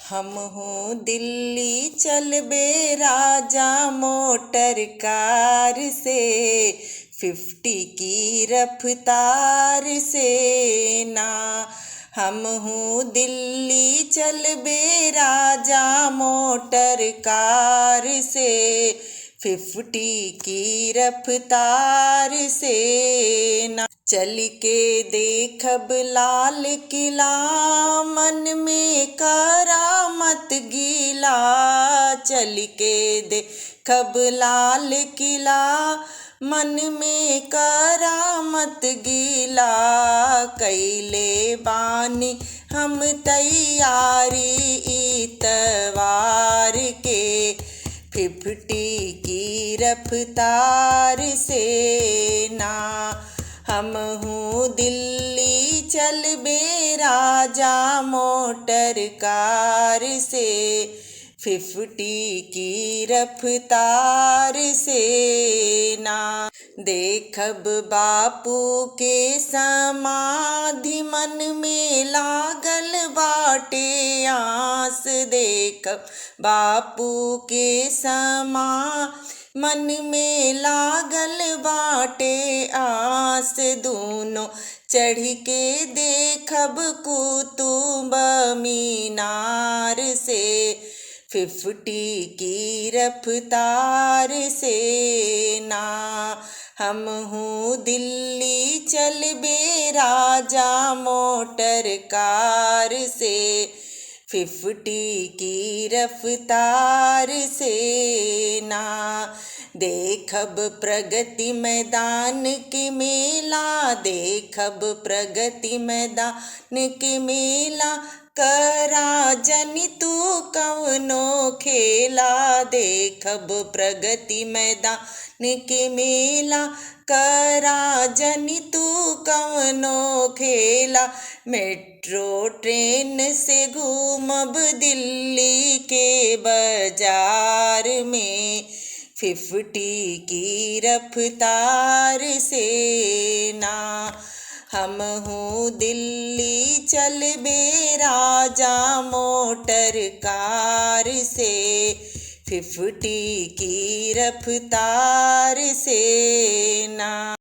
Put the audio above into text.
हम हूँ दिल्ली चल बे राजा मोटर कार से, 50 की रफ्तार से ना। हम हूँ दिल्ली चल बे राजा मोटर कार से, 50 की रफ्तार से ना। चल के देखब लाल किला, मन में करामत गीला। चल के देखब लाल किला, मन में करामत गीला। कैले बानी हम तैयारी इतवार के, 50 की रफ्तार से ना। हम हूँ दिल्ली चल बे राजा मोटर कार से, 50 की रफ्तार से ना। देखब बापू के समाधि, मन में लागल बाटे आस। देखब बापू के समाधि, मन में लागल बाटे आस। दूनों चढ़ के देखब कुतुब मीनार से, 50 की रफ्तार से ना। हम हूँ दिल्ली चल बे राजा मोटर कार से, 50 की रफ्तार से ना। देखब प्रगति मैदान के मेला, देखब प्रगति मैदान के मेला। करा जनि तू कवनो खेला, देखब प्रगति मैदान के मेला। करा जनि तू कवनो खेला, मेट्रो ट्रेन से घूमब दिल्ली के बाजार में, 50 की रफ्तार से ना। हम हूँ दिल्ली चल बे राजा मोटर कार से, 50 की रफ्तार से ना।